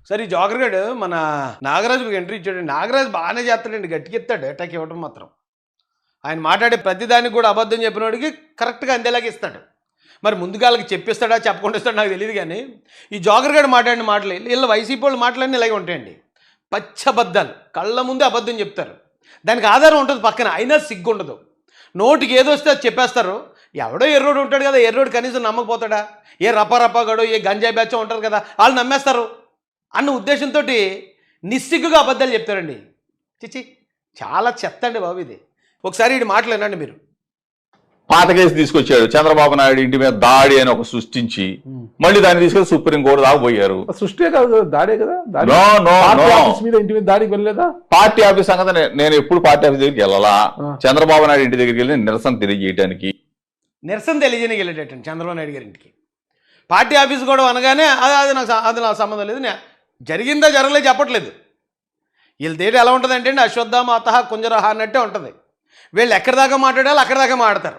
సరే ఈ జోకర్ గాడు మన నాగరాజుకి ఎంట్రీ ఇచ్చాడు. నాగరాజు బాగానే చేస్తాడండి, గట్టికి ఎత్తాడు అటాక్ ఇవ్వడం మాత్రం. ఆయన మాట్లాడే ప్రతిదానికి కూడా అబద్ధం చెప్పినోడికి కరెక్ట్గా అందేలాగా ఇస్తాడు. మరి ముందుగాళ్ళకి చెప్పిస్తాడా చెప్పకుండా ఇస్తాడు నాకు తెలియదు. కానీ ఈ జోకర్ గారు మాట్లాడిన మాటలు వీళ్ళ వైసీపీ వాళ్ళు మాటలన్నీ ఇలాగే ఉంటాయండి. పచ్చబద్దాలు, కళ్ళ ముందే అబద్ధం చెప్తారు. దానికి ఆధారం ఉంటుంది పక్కన, అయినా సిగ్గు ఉండదు. నోటికి ఏదో వస్తే అది చెప్పేస్తారు. ఎవడో ఎర్రోడు ఉంటాడు కదా, ఎర్రోడు కనీసం నమ్మకపోతాడా? ఏ రపారపాగాడో ఏ గంజాయి బ్యాచో ఉంటారు కదా, వాళ్ళు నమ్మేస్తారు అన్న ఉద్దేశంతో నిస్సిగ్గుగా అబద్ధాలు చెప్తారండి. చిచి, చాలా చెత్త అండి బాబు ఇది. ఒకసారి ఈ మాటలు వినండి మీరు. పాత కేసు తీసుకొచ్చాడు, చంద్రబాబు నాయుడు ఇంటి మీద దాడి అని ఒక సృష్టించి మళ్ళీ దాన్ని తీసుకెళ్లి సుప్రీంకోర్టు దాకా పోయారు. సృష్టి కాదు, దాడే కదా. మీద ఇంటి మీద దాడికి వెళ్ళలేదా? పార్టీ ఆఫీస్ సంగతి నేను ఎప్పుడు పార్టీ ఆఫీస్ దగ్గరికి వెళ్ళాలా? చంద్రబాబు నాయుడు ఇంటి దగ్గరికి వెళ్ళి నిరసన తెలియజేయడానికి వెళ్ళేటట్టండి చంద్రబాబు నాయుడు గారి ఇంటికి. పార్టీ ఆఫీస్ కూడా అనగానే అది నాకు సంబంధం లేదు, జరిగిందా జరగలేదు చెప్పట్లేదు. వీళ్ళ తేడా ఎలా ఉంటుందంటే అండి, అశ్వత్థామ అతహ కుంజరహ అన్నట్టే ఉంటుంది. వీళ్ళు ఎక్కడి దాకా మాట్లాడాలి అక్కడి దాకా మాట్లాడతారు.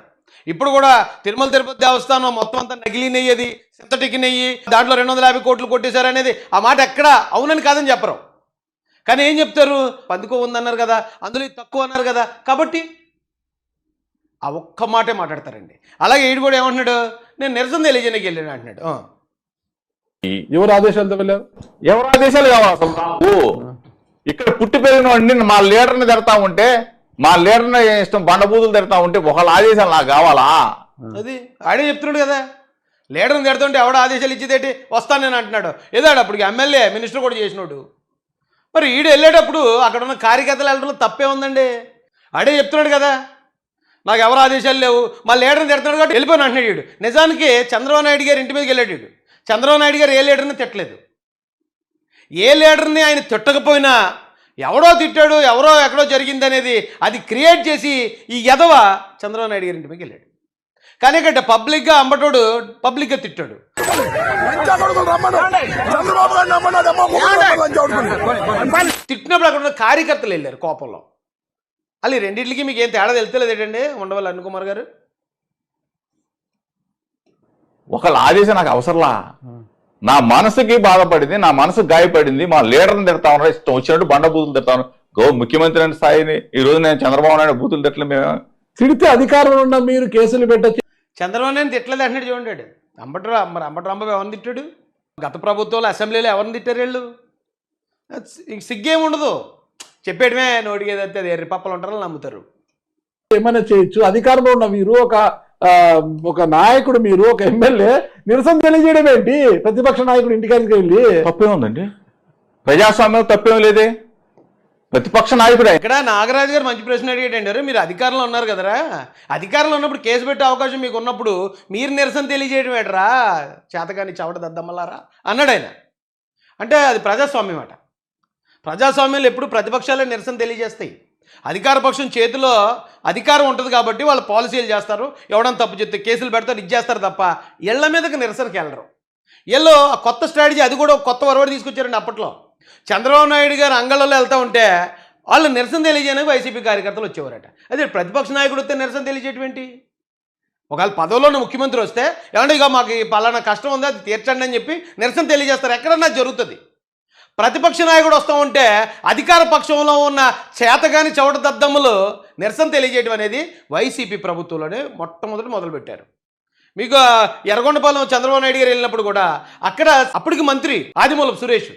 ఇప్పుడు కూడా తిరుమల తిరుపతి దేవస్థానం మొత్తం అంతా నకిలీ నెయ్యి, అది సింథటిక్ నెయ్యి, దాంట్లో 250 కోట్లు కొట్టేశారు అనేది ఆ మాట ఎక్కడ అవునని కాదని చెప్పరు. కానీ ఏం చెప్తారు, పందుకో ఉందన్నారు కదా, అందులో తక్కువ అన్నారు కదా, కాబట్టి ఆ ఒక్క మాటే మాట్లాడతారండి. అలాగే ఈడు కూడా ఏమంటున్నాడు, నేను నిరసన తెలియజేయడానికి వెళ్ళాను అంటున్నాడు. ఎవరు ఆదేశాలతో వెళ్ళారు? ఎవరు ఆదేశాలు కావాలి అసలు? ఇక్కడ పుట్టి పెరిగిన వాడిని మా లీడర్ని తిడతా ఉంటే, మా లీడర్ని ఇష్టం బండబూతులు తిడతా ఉంటే ఒకళ్ళ ఆదేశాలు నాకు కావాలా? అది ఆడే చెప్తున్నాడు కదా, లీడర్ని తిడుతుంటే ఎవడ ఆదేశాలు ఇచ్చేదేంటి, వస్తాను నేను అంటున్నాడు. ఏదాడు అప్పటికి ఎమ్మెల్యే మినిస్టర్ కూడా చేసినాడు. మరి ఈడు వెళ్ళేటప్పుడు అక్కడ ఉన్న కార్యకర్తలు వెళ్ళడంలో తప్పే ఉందండి. ఆడే చెప్తున్నాడు కదా, నాకు ఎవరు ఆదేశాలు లేవు, మా లీడర్ని తిడుతున్నాడు కాబట్టి వెళ్ళిపోయిన అంటున్నాడు వీడు. నిజానికి చంద్రబాబు నాయుడు గారి ఇంటి మీదకి వెళ్ళాడు వీడు. చంద్రబాబు నాయుడు గారు ఏ లీడర్ని తిట్టలేదు. ఏ లీడర్ని ఆయన తిట్టకపోయినా ఎవడో తిట్టాడు, ఎవరో ఎక్కడో జరిగింది అనేది అది క్రియేట్ చేసి ఈ ఎదవ చంద్రబాబు నాయుడు గారి ఇంటి మీదకి వెళ్ళాడు. కానీ ఇక్కడ పబ్లిక్గా అంబటోడు పబ్లిక్గా తిట్టాడు. తిట్టినప్పుడు అక్కడ ఉన్న కార్యకర్తలు వెళ్ళారు కోపంలో. అలా రెండింటికి మీకు ఏం తేడా తెలుస్తలేదేటండి ఉండవల్లి అరుణ్ కుమార్ గారు? ఒకళ్ళ ఆదేశం నాకు అవసరంలా. నా మనసుకి బాధపడింది, నా మనసు గాయపడింది, మా లీడర్ని తిడతా ఉన్నారు, ఇష్టం వచ్చినట్టు బండ బూతులు తిడతా ఉన్నారు. ముఖ్యమంత్రి అంటే స్థాయిని ఈ రోజు నేను చంద్రబాబు నాయుడు బూతులు తిట్టలే. మేము తిడితే అధికారంలో ఉన్న మీరు కేసులు పెట్టచ్చు. చంద్రబాబు నాయుడు తిట్టలేదు అంటున్నాడు చూడండి. అంబటరాంబాబు ఎవరిని తిట్టాడు? గత ప్రభుత్వంలో అసెంబ్లీలో ఎవరిని తిట్టారు వీళ్ళు? సిగ్గేం ఉండదు, చెప్పేయడమే. నోటికి ఏదైతే అది ఎర్రిపప్పలు ఉంటారో నమ్ముతారు. ఏమైనా చేయొచ్చు. అధికారంలో ఉన్న మీరు ఒక నాయకుడు, మీరు ఒక ఎమ్మెల్యే నిరసన తెలియజేయడం ఏంటి? ప్రతిపక్ష నాయకుడు ఇంటికానికి వెళ్ళి తప్పే ఉందండి, ప్రజాస్వామ్యం తప్పేం లేదే. ప్రతిపక్ష నాయకుడు ఇక్కడ నాగరాజు గారు మంచి ప్రశ్న అడిగేటండి. మీరు అధికారంలో ఉన్నారు కదరా, అధికారంలో ఉన్నప్పుడు కేసు పెట్టే అవకాశం మీకు ఉన్నప్పుడు మీరు నిరసన తెలియజేయడం ఏంటరా, చేతగాని చవట దద్దమ్మలారా అన్నాడు ఆయన. అంటే అది ప్రజాస్వామ్యం అట. ప్రజాస్వామ్యంలో ఎప్పుడు ప్రతిపక్షాలే నిరసన తెలియజేస్తాయి. అధికార పక్షం చేతిలో అధికారం ఉంటుంది కాబట్టి వాళ్ళు పాలసీలు చేస్తారు, ఎవడన్నా తప్పు చెప్తే కేసులు పెడతారు, ఇది చేస్తారు తప్ప ఇళ్ల మీదకి నిరసనకి వెళ్ళరు. వీళ్ళు కొత్త స్ట్రాటజీ, అది కూడా కొత్త వరవడి తీసుకొచ్చారండి. అప్పట్లో చంద్రబాబు నాయుడు గారు అంగళ్ళలో వెళ్తూ ఉంటే వాళ్ళు నిరసన తెలియజేయడానికి వైసీపీ కార్యకర్తలు వచ్చేవారట. అదే ప్రతిపక్ష నాయకుడు వస్తే నిరసన తెలియజేయటువంటి, ఒకవేళ పదవిలో ఉన్న ముఖ్యమంత్రి వస్తే ఏమంటే ఇక మాకు పలానా కష్టం ఉంది అది తీర్చండి అని చెప్పి నిరసన తెలియజేస్తారు. ఎక్కడన్నా జరుగుతుంది. ప్రతిపక్ష నాయకుడు వస్తూ ఉంటే అధికార పక్షంలో ఉన్న చేతగాని చవట దద్దమ్మలు నిరసన తెలియజేయడం అనేది వైసీపీ ప్రభుత్వంలోనే మొట్టమొదటి మొదలుపెట్టారు. మీకు ఎర్రగొండపాలెం చంద్రబాబు నాయుడు గారు వెళ్ళినప్పుడు కూడా అక్కడ అప్పటికి మంత్రి ఆదిమూలపు సురేష్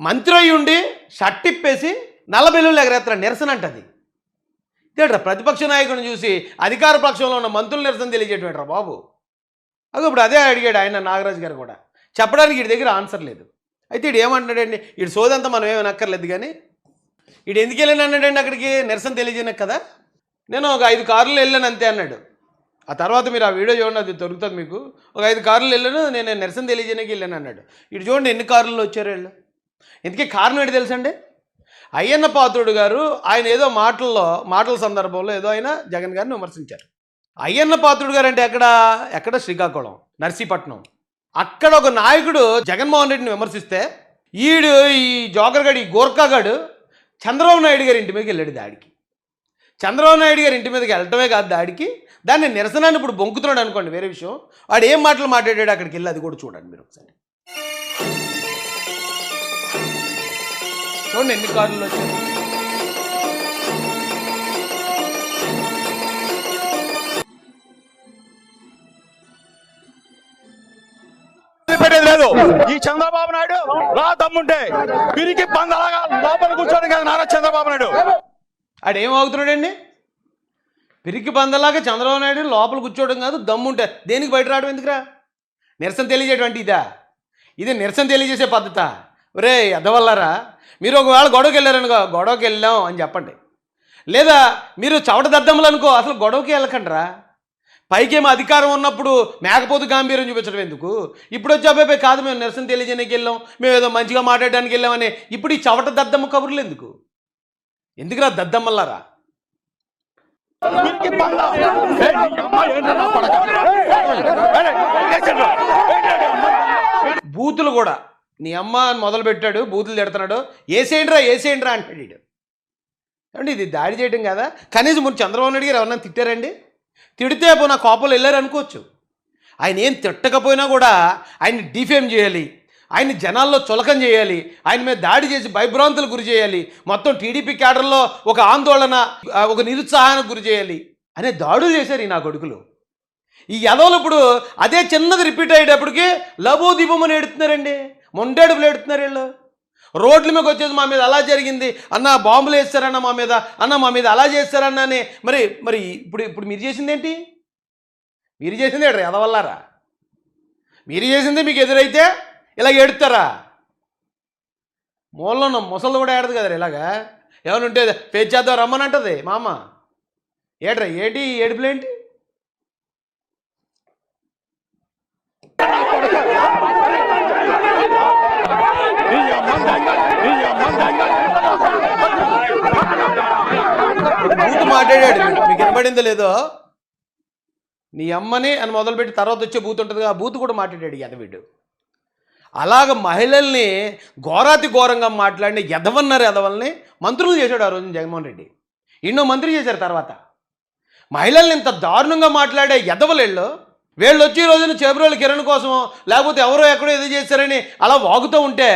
మంత్రి అయి ఉండి షర్ట్ ఇప్పేసి నల్ల బెల్లులు ఎగరేస్తారు. నిరసన అంటది ఇదేట్రా? ప్రతిపక్ష నాయకుడిని చూసి అధికార పక్షంలో ఉన్న మంత్రులు నిరసన తెలియజేయటం బాబు. అది ఇప్పుడు అదే అడిగాడు ఆయన నాగరాజు గారు కూడా. చెప్పడానికి వీడి దగ్గర ఆన్సర్ లేదు. అయితే వీడు ఏమంటున్నాడండి, వీడు సోదంతా మనం ఏమీ నక్కర్లేదు. కానీ వీడు ఎందుకు వెళ్ళాను అన్నాడండి అక్కడికి, నిరసన తెలియజేయనకు కదా. నేను ఒక 5 కార్లు వెళ్ళాను అంతే అన్నాడు. ఆ తర్వాత మీరు ఆ వీడియో చూడండి, అది దొరుకుతుంది మీకు. ఒక 5 కార్లు వెళ్ళాను, నేను నిరసన తెలియజేయడానికి వెళ్ళాను అన్నాడు. ఇటు చూడండి ఎన్ని కార్లలో వచ్చారు వీళ్ళు. ఇందుకే కారణం ఏంటి తెలుసండి, అయ్యన్న పాత్రుడు గారు ఆయన ఏదో మాటల సందర్భంలో ఏదో ఆయన జగన్ గారిని విమర్శించారు. అయ్యన్న పాత్రుడు గారు అంటే ఎక్కడ శ్రీకాకుళం, నర్సీపట్నం. అక్కడ ఒక నాయకుడు జగన్మోహన్ రెడ్డిని విమర్శిస్తే ఈ జోకర్ గాడు, ఈ గోర్ఖాగాడు చంద్రబాబు నాయుడు గారి ఇంటి మీదకి వెళ్ళాడు దాడికి. చంద్రబాబు నాయుడు గారి ఇంటి మీదకి వెళ్ళటమే కాదు దాడికి, దాన్ని నిరసనాన్ని ఇప్పుడు బొంకుతున్నాడు అనుకోండి, వేరే విషయం. వాడు ఏం మాటలు మాట్లాడాడు అక్కడికి వెళ్ళి, అది కూడా చూడండి మీరు ఒకసారి. చూడండి ఎన్ని కార్లు వచ్చాయి. పెట్టేది లేదు. ఈ చంద్రబాబు నాయుడు రా దమ్ముంటే పిరికి పందలాగా లోపల కూర్చోడం కదా నారా చంద్రబాబు నాయుడు. ఆడేం అవుతున్నాడండి? పిరికి పందలాగా చంద్రబాబు నాయుడు లోపల కూర్చోవడం కాదు, దమ్ముంటే దేనికి బయట రావడం ఎందుకురా? నిరసన తెలియజేటువంటి ఇదా? ఇది నిరసన తెలియజేసే పద్ధత? ఒరే ఎదవల్లారా, మీరు ఒకవేళ గొడవకి వెళ్ళారనుకో, గొడవకి వెళ్ళాం అని చెప్పండి. లేదా మీరు చవట దద్దమ్మలు అనుకో, అసలు గొడవకి వెళ్ళకండిరా. పైకేమో అధికారం ఉన్నప్పుడు మేకపోతు గాంభీర్యం చూపించడం ఎందుకు? ఇప్పుడు వచ్చి అబ్బాయి కాదు మేము నిరసన తెలియజేయడానికి వెళ్ళాం, మేము ఏదో మంచిగా మాట్లాడడానికి వెళ్ళామని ఇప్పుడు ఈ చవట దద్దమ్మ కబుర్లు ఎందుకు? ఎందుకురా దద్దమ్మల్లారా? బూతులు కూడా నీ అమ్మ అని మొదలు పెట్టాడు, బూతులు తిడుతున్నాడు. ఏసేయండిరా అంటాడు వీడు. ఏమండి ఇది దాడి చేయడం కదా? కనీసం ముందు చంద్రబాబు నాయుడు గారు ఎవరన్నా తిట్టారండి? తిడితే నా కోపంలో వెళ్ళారు అనుకోవచ్చు. ఆయన ఏం తిట్టకపోయినా కూడా ఆయన్ని డిఫేమ్ చేయాలి, ఆయన్ని జనాల్లో చులకం చేయాలి, ఆయన మీద దాడి చేసి భయభ్రాంతులకు గురి చేయాలి, మొత్తం టీడీపీ క్యాడర్లో ఒక ఆందోళన, ఒక నిరుత్సాహానికి గురి చేయాలి అనే దాడులు చేశారు ఈ నా కొడుకులు. ఈ యదవులు ఇప్పుడు అదే చిన్నది రిపీట్ అయ్యేటప్పటికి లబోదీపమని ఎడుతున్నారండి, మొండేడుపులు ఎడుతున్నారు వీళ్ళు. రోడ్ల మీదకి వచ్చేసి మా మీద అలా జరిగింది అన్న, బాంబులు వేస్తారన్న మా మీద, అన్న మా మీద అలా చేస్తారన్న అని. మరి ఇప్పుడు మీరు చేసింది ఏంటి? మీరు చేసింది ఏంటి ఎదవల్లారా? మీరు చేసింది మీకు ఎదురైతే ఇలా ఏడుతారా? మూలలో ముసలు కూడా ఏడదు కదరా ఇలాగా. ఏమైనా ఉంటే ఫేస్ చేద్దాం రమ్మని అంటది మా అమ్మ. ఏడ్రా ఏంటి ఏడుపులేంటి? బూతు మాట్లాడాడు, మీకు వినబడిందో లేదో. నీ అమ్మని అని మొదలుపెట్టి తర్వాత వచ్చే బూత్ ఉంటుంది, ఆ బూత్ కూడా మాట్లాడాడు ఎదవీడు. అలాగ మహిళల్ని ఘోరాతి ఘోరంగా మాట్లాడిన ఎదవల్ని మంత్రులు చేశాడు ఆ రోజు జగన్మోహన్ రెడ్డి. ఎన్నో మంత్రి చేశారు తర్వాత. మహిళల్ని ఇంత దారుణంగా మాట్లాడే ఎదవలేళ్ళు వీళ్ళు వచ్చి ఈ రోజున చేబ్రోలు కిరణ్ కోసమో లేకపోతే ఎవరో ఎక్కడో ఏదో చేశారని అలా వాగుతూ ఉంటే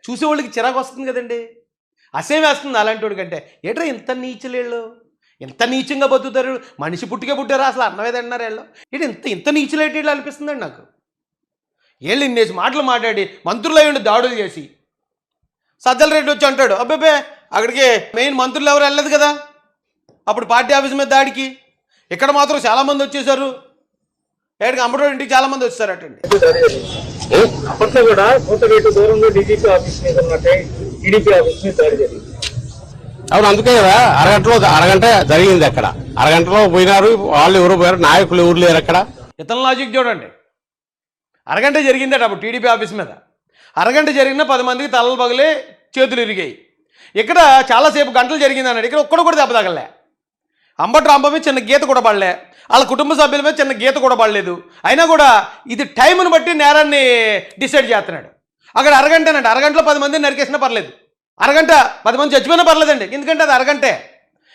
చూసేవాళ్ళకి చిరాకు వస్తుంది కదండి, అసేం వేస్తుంది అలాంటి వాడి కంటే. ఏట్రా ఇంత నీచులేళ్ళు, ఇంత నీచంగా బతుకుతారు? మనిషి పుట్టికే పుట్టారా? అసలు అన్నవేదన్నారు వీళ్ళు. ఇటు ఇంత నీచులేటి ఇట్లా అనిపిస్తుందండి నాకు. వీళ్ళు ఇన్నేసి మాటలు మాట్లాడి మంత్రులు అయ్యండి దాడులు చేసి. సజ్జల రెడ్డి వచ్చి అంటాడు అబ్బాబే అక్కడికి మెయిన్ మంత్రులు ఎవరు వెళ్ళలేదు కదా అప్పుడు పార్టీ ఆఫీస్ మీద దాడికి. ఇక్కడ మాత్రం చాలామంది వచ్చేసారు, ఏడికి అంబటోడు ఇంటికి చాలామంది వచ్చేసారటండి. అప్పట్లో కూడా కోతగేటు దూరంలో డీజీపీ ఆఫీస్ మీద ఉన్నట్టే టీడీపీ ఆఫీస్ మీద దాడి జరిగింది. అవును, అందుకే కదా అరగంట జరిగింది. అక్కడ అరగంటలో పోయినారు వాళ్ళు, ఎవరు పోయారు, నాయకులు ఎవరు లేరు అక్కడ. ఇతని లాజిక్ చూడండి. అరగంట జరిగిందట అప్పుడు టీడీపీ ఆఫీస్ మీద. అరగంట జరిగిన 10 మందికి తలలు పగిలి చేతులు ఇరిగాయి. ఇక్కడ చాలాసేపు గంటలు జరిగింది అన్నాడు. ఇక్కడ ఒక్కడు కూడా దెబ్బ తగలే. అంబటి రాంబాబు మీద చిన్న గీత కూడా పడలే, వాళ్ళ కుటుంబ సభ్యుల మీద చిన్న గీత కూడా పడలేదు. అయినా కూడా ఇది టైంను బట్టి నేరాన్ని డిసైడ్ చేస్తున్నాడు. అక్కడ అరగంటనండి, అరగంటలో 10 మందిని నరికేసినా పర్లేదు, అరగంట 10 మంది చచ్చిపోయినా పర్లేదండి, ఎందుకంటే అది అరగంటే.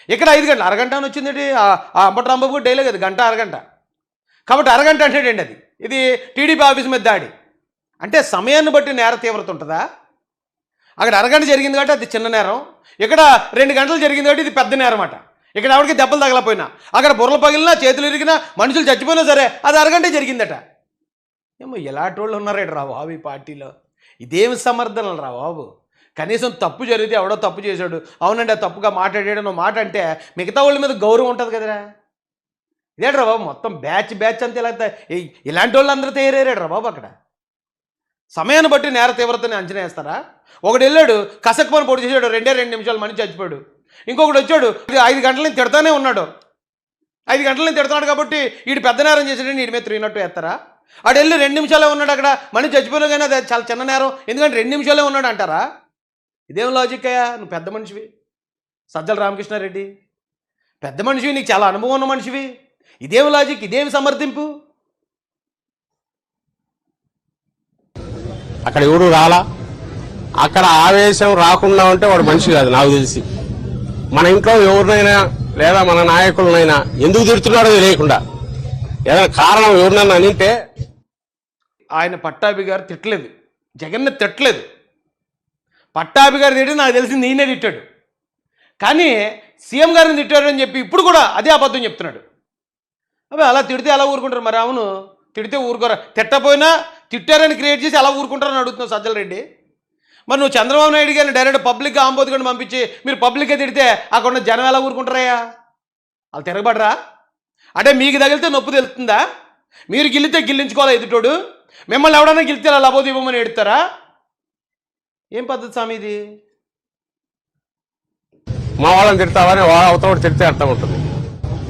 ఇక్కడ 5 గంటలు, అరగంట అని వచ్చింది ఆ అంబటి రాంబాబు డైలాగ్ అది, గంట అరగంట కాబట్టి అరగంట అంటాడండి. అది ఇది టీడీపీ ఆఫీస్ మీద దాడి అంటే సమయాన్ని బట్టి నేర తీవ్రత ఉంటుందా? అక్కడ అరగంట జరిగింది కాబట్టి అది చిన్న నేరం, ఇక్కడ 2 గంటలు జరిగింది కాబట్టి ఇది పెద్ద నేరం అట. ఇక్కడ ఎవరికి దెబ్బలు తగలపోయినా, అక్కడ బుర్రలు పగిలినా, చేతులు ఇరిగినా, మనుషులు చచ్చిపోయినా సరే అది అరగంటే జరిగిందట. ఏమో ఎలాంటి వాళ్ళు ఉన్నారేట రా బాబు ఈ పార్టీలో. ఇదేమి సమర్థనలు రా బాబు. కనీసం తప్పు జరిగితే ఎవడో తప్పు చేశాడు, అవునండి ఆ తప్పుగా మాట్లాడాడు మాట అంటే మిగతా వాళ్ళ మీద గౌరవం ఉంటుంది కదరా. ఇదేట్రా బాబు మొత్తం బ్యాచ్ అంతే ఇలాంటి వాళ్ళు అందరూ తయారయ్యారా బాబు. అక్కడ సమయాన్ని బట్టి నేర తీవ్రతని అంచనా వేస్తారా? ఒకడు వెళ్ళాడు కసక్మని పొడి చేశాడు, 2 నిమిషాలు మనిషి చచ్చిపోయాడు. ఇంకొకటి వచ్చాడు 5 గంటల నుంచి తిడతానే ఉన్నాడు, 5 గంటల నుంచి తిడతాడు కాబట్టి వీడు పెద్ద నేరం చేసాడని వీడి మీద 302 వేస్తారా? ఆడు వెళ్ళి 2 నిమిషాలే ఉన్నాడు, అక్కడ మనిషి చచ్చిపోయినా కానీ అది చాలా చిన్న నేరం, ఎందుకంటే 2 నిమిషాలే ఉన్నాడు అంటారా? ఇదేం లాజిక్ అయ్యా? నువ్వు పెద్ద మనిషివి, సజ్జల రామకృష్ణారెడ్డి పెద్ద మనిషివి, నీకు చాలా అనుభవం ఉన్న మనిషివి, ఇదేం లాజిక్, ఇదేమి సమర్థింపు? అక్కడ ఎవరు రాలా. అక్కడ ఆవేశం రాకుండా ఉంటే వాడు మనిషి కాదు నాకు తెలిసి. మన ఇంట్లో ఎవరినైనా లేదా మన నాయకులనైనా ఎందుకు తిడుతున్నాడో తెలియకుండా ఏదైనా కారణం ఎవరినైనా అనింటే. ఆయన పట్టాభి గారు తిట్టలేదు, జగన్ని తిట్టలేదు. పట్టాభి గారు తిట్టి నాకు తెలిసి నేనే తిట్టాడు, కానీ సీఎం గారిని తిట్టాడు అని చెప్పి ఇప్పుడు కూడా అదే అబద్ధం చెప్తున్నాడు. అవి అలా తిడితే ఎలా ఊరుకుంటారు? మరి అవును, తిడితే ఊరుకోరా, తిట్టపోయినా తిట్టారని క్రియేట్ చేసి అలా ఊరుకుంటారని అడుగుతున్నావు సజ్జల రెడ్డి. మరి నువ్వు చంద్రబాబు నాయుడు గారిని డైరెక్ట్ పబ్లిక్గా ఆంబోతుకొని పంపించి మీరు పబ్లిక్గా తిడితే అక్కడ ఉన్న జనం ఎలా ఊరుకుంటారయ్యా? వాళ్ళు తిరగబడరా? అంటే మీకు తగిలితే నొప్పి తెలుస్తుందా? మీరు గిల్లితే గిల్లించుకోవాలి ఎదుటోడు, మిమ్మల్ని ఎవడన్నా గిల్లితే అలా లబోది ఇవ్వమని ఎడతారా? ఏం పద్ధతి స్వామి ఇది? మా వాళ్ళని తిడతావని అవతల తిడితే అర్థం ఉంటుంది.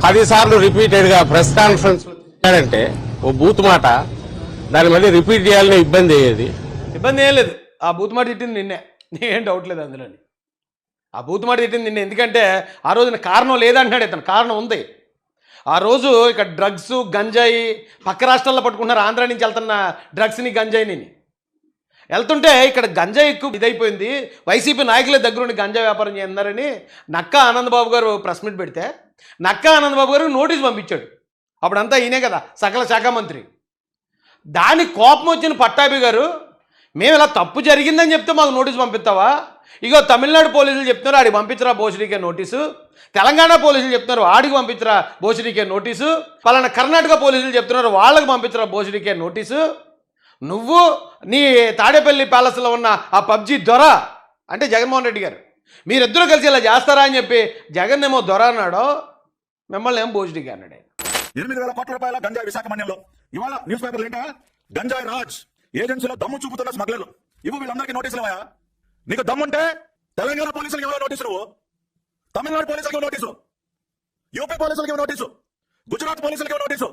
10 సార్లు రిపీటెడ్గా ప్రెస్ కాన్ఫరెన్స్ తిట్టాడంటే ఓ బూత్ మాట, దాని మళ్ళీ రిపీట్ చేయాలనే ఇబ్బంది అయ్యేది. ఇబ్బంది ఏం లేదు, ఆ బూత్ మాట తిట్టింది నిన్నే, ఏం డౌట్ లేదు అందులోని. ఆ బూత్ మాట తిట్టింది నిన్నే, ఎందుకంటే ఆ రోజున కారణం లేదంటున్నాడు ఇతను. కారణం ఉంది. ఆ రోజు ఇక్కడ డ్రగ్స్ గంజాయి పక్క రాష్ట్రాల్లో పట్టుకుంటున్నారు, ఆంధ్ర నుంచి వెళ్తున్న డ్రగ్స్ని గంజాయిని వెళ్తుంటే ఇక్కడ గంజాయి ఎక్కువ ఇదైపోయింది, వైసీపీ నాయకుల దగ్గరుండి గంజాయి వ్యాపారం చేస్తున్నారని నక్కా ఆనందబాబు గారు ప్రెస్ మీట్ పెడితే నక్కా ఆనందబాబు గారు నోటీస్ పంపించాడు. అప్పుడంతా ఈయనే కదా సకల శాఖ మంత్రి. దానికి కోపం వచ్చిన పట్టాభి గారు, మేము ఇలా తప్పు జరిగిందని చెప్తే మాకు నోటీస్ పంపిస్తావా? ఇగో తమిళనాడు పోలీసులు చెప్తున్నారు ఆడికి పంపించరా బోసిడీకే నోటీసు, తెలంగాణ పోలీసులు చెప్తున్నారు ఆడికి పంపించరా బోసిడీకే నోటీసు, పలానా కర్ణాటక పోలీసులు చెప్తున్నారు వాళ్ళకి పంపించరా బోసిడీకే నోటీసు. నువ్వు నీ తాడేపల్లి ప్యాలెస్లో ఉన్న ఆ పబ్జీ దొర అంటే జగన్మోహన్ రెడ్డి గారు, మీరిద్దరూ కలిసి ఇలా చేస్తారా అని చెప్పి జగన్ ఏమో దొర అన్నాడో, మిమ్మల్ని ఏమో బోసిడీకి అన్నాడు. 8,000 కోట్ల రూపాయల గంజాయి విశాఖ మన్యంలో. ఇవాళ న్యూస్ పేపర్లు ఏంటా? గంజాయి రాజ్ ఏజెన్సీలో దమ్ము చూపుతున్న స్మగ్లర్లు. ఇవ్వు వీళ్ళందరికీ నోటీసులు ఇవ్వయా? నీకు దమ్ముంటే తెలంగాణ పోలీసులకు ఇవ్వ నోటీసు, నువ్వు తమిళనాడు పోలీసులకు ఇవ్వ నోటీసు, యూపీ పోలీసులకు ఇవ్వ నోటీసు, గుజరాత్ పోలీసులకు ఇవ్వ నోటీసు,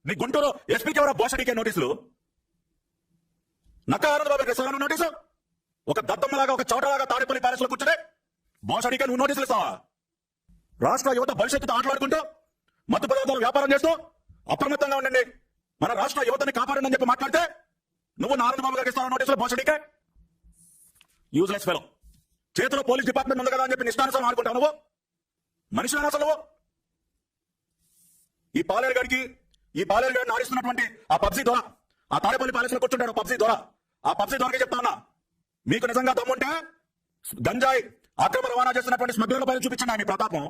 నీ గుంటూరు ఎస్పీకి ఎవరో బోషడికే నోటీసులు, నక్కా ఆనందబాబు రెస్టారెంట్ నోటీసు, ఒక దద్దమ్మలాగా ఒక చౌటలాగా తాడేపల్లి ప్యాలెస్ లో కూర్చుంటే బోషడికే నువ్వు నోటీసులు ఇస్తావా? రాష్ట్ర యువత భవిష్యత్తుతో ఆటలాడుకుంటూ మత్తు పదార్థాలు వ్యాపారం చేస్తూ అప్రమత్తంగా ఉండండి, మన రాష్ట్ర యువతని కాపాడండి అని చెప్పి మాట్లాడితే నువ్వు ఆనందబాబు గారికి ఇస్తావు నోటీసులు బోషడికే? Useless fellow. చేతిలో పోలీస్ డిపార్ట్మెంట్ ఉంది కదా అని చెప్పి నిష్ఠానుసారం ఆడుకుంటావు నువ్వు. మనిషి అసలు నువ్వు. ఈ పాలేరు గారిని ఆడిస్తున్నటువంటి ఆ పబ్జీ ద్వారా ఆ తాడేపల్లి ప్యాలెస్ లో కూర్చుంటాడు పబ్జీ ద్వారా. ఆ పబ్జీ ద్వారాకే చెప్తా ఉన్నా, మీకు నిజంగా దమ్ముంటే గంజాయి అక్రమ రవాణా చేస్తున్నటువంటి స్మగ్లర్ల పైన చూపించండి మీ ప్రతాపం.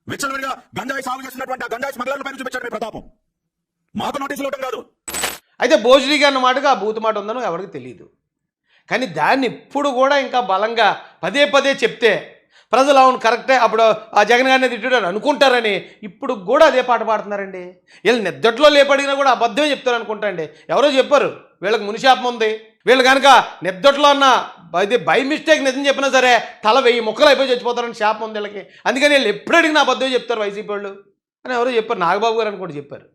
విచ్చలవిడిగా గంజాయి సాగు చేస్తున్నటువంటి ఆ గంజాయి స్మగ్లర్ల పైన చూపించండి మీ ప్రతాపం. మాకు నోటీసులు ఇవ్వడం కాదు. అయితే బోసిడీకి అన్న మాటగా ఆ బూత్ మాట ఉందనో ఎవరికి తెలియదు, కానీ దాన్ని ఇప్పుడు కూడా ఇంకా బలంగా పదే పదే చెప్తే ప్రజలు అవును కరెక్టే, అప్పుడు ఆ జగన్ గారిని తిట్టాడు అనుకుంటారని ఇప్పుడు కూడా అదే పాట పాడుతున్నారండి. వీళ్ళు నిద్దట్లో లేపడినా కూడా అబద్ధమే చెప్తారు అనుకుంటా అండి. ఎవరో చెప్పారు వీళ్ళకి మునిశాపం ఉంది, వీళ్ళు కనుక నిద్దట్లో అన్న ఇది బై మిస్టేక్ నిజం చెప్పినా సరే తల 1000 ముక్కలు అయిపోయి చచ్చిపోతారని శాపం ఉంది వీళ్ళకి, అందుకని వీళ్ళు ఎప్పుడు అడిగినా అబద్ధమే చెప్తారు వైసీపీ వాళ్ళు అని ఎవరో చెప్పారు. నాగబాబు గారు అని కూడా చెప్పారు.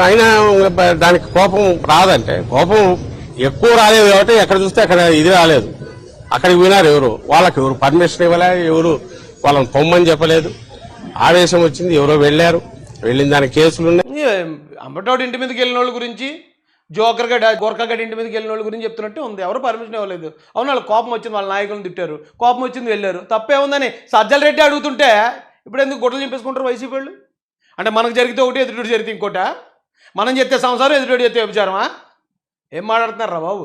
అయినా దానికి కోపం రాదంటే, కోపం ఎక్కువ రాలేదు కాబట్టి ఎక్కడ చూస్తే అక్కడ ఇది రాలేదు. అక్కడికి పోయినారు ఎవరు, వాళ్ళకి ఎవరు పర్మిషన్ ఇవ్వలే, ఎవరు వాళ్ళని పొమ్మని చెప్పలేదు. ఆవేశం వచ్చింది, ఎవరో వెళ్ళారు, వెళ్ళిన దానికి కేసులు ఉన్నాయి. అంబటోడు ఇంటి మీదకి వెళ్ళిన వాళ్ళ గురించి, గోర్ఖాగడ్ ఇంటి మీదకి వెళ్ళిన వాళ్ళ గురించి చెప్తున్నట్టే ఉంది. ఎవరు పర్మిషన్ ఇవ్వలేదు. అవును, వాళ్ళకి కోపం వచ్చింది, వాళ్ళ నాయకులను తిట్టారు, కోపం వచ్చింది వెళ్ళారు, తప్పే ఉందని సజ్జల రెడ్డి అడుగుతుంటే ఇప్పుడు ఎందుకు గొడవలు చింపేసుకుంటారు వైసీపీ వాళ్ళు? అంటే మనకు జరిగితే ఒకటి, ఎదుటి జరిగితే ఇంకోట, మనం చెప్తే సంసారం, ఎదుటి చెప్తే వ్యభిచారమా? ఏం మాట్లాడుతున్నారా బాబు?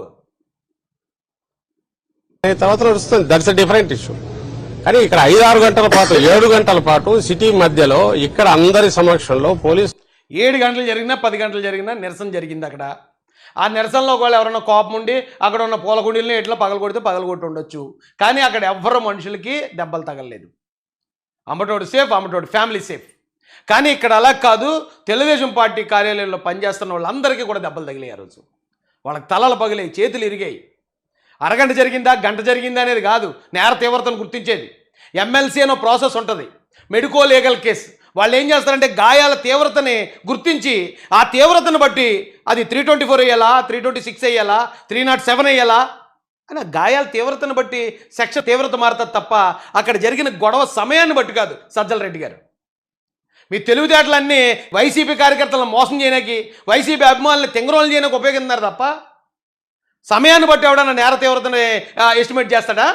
తర్వాత నడుస్తుంది, దట్స్ ఎ డిఫరెంట్ ఇష్యూ. కానీ ఇక్కడ 5-6 గంటల పాటు 7 గంటల పాటు సిటీ మధ్యలో ఇక్కడ అందరి సమక్షంలో పోలీసు 7 గంటలు జరిగినా 10 గంటలు జరిగినా నిరసన జరిగింది అక్కడ. ఆ నిరసనలో ఒకవేళ ఎవరైనా కోపం ఉండి అక్కడ ఉన్న పూల కుండీలని ఎట్లా పగలగొడితే పగలగొట్టి ఉండొచ్చు, కానీ అక్కడ ఎవ్వరు మనుషులకి దెబ్బలు తగలలేదు. అంబటోడు సేఫ్, అంబటోడు ఫ్యామిలీ సేఫ్. కానీ ఇక్కడ అలా కాదు, తెలుగుదేశం పార్టీ కార్యాలయంలో పనిచేస్తున్న వాళ్ళందరికీ కూడా దెబ్బలు తగిలాయి. ఆ రోజు వాళ్ళకి తలలు పగిలాయి, చేతులు ఇరిగాయి. అరగంట జరిగిందా గంట జరిగిందా అనేది కాదు నేర తీవ్రతను గుర్తించేది. ఎమ్మెల్సీ అనో ప్రాసెస్ ఉంటుంది, మెడికో లీగల్ కేసు. వాళ్ళు ఏం చేస్తారంటే గాయాల తీవ్రతని గుర్తించి ఆ తీవ్రతను బట్టి అది 324 వేయాలా, 326 వేయాలా, 307 వేయాలా అని గాయాల తీవ్రతను బట్టి సెక్షన్ తీవ్రత మారుతుంది తప్ప అక్కడ జరిగిన గొడవ సమయాన్ని బట్టి కాదు. సజ్జల రెడ్డి గారు మీ తెలివితేటలన్నీ వైసీపీ కార్యకర్తలను మోసం చేయడానికి, వైసీపీ అభిమానులను తెంగరోలు చేయడానికి ఉపయోగిస్తున్నారు తప్ప సమయాన్ని బట్టి ఎవడన్నా నేర తీవ్రతని ఎస్టిమేట్ చేస్తాడా?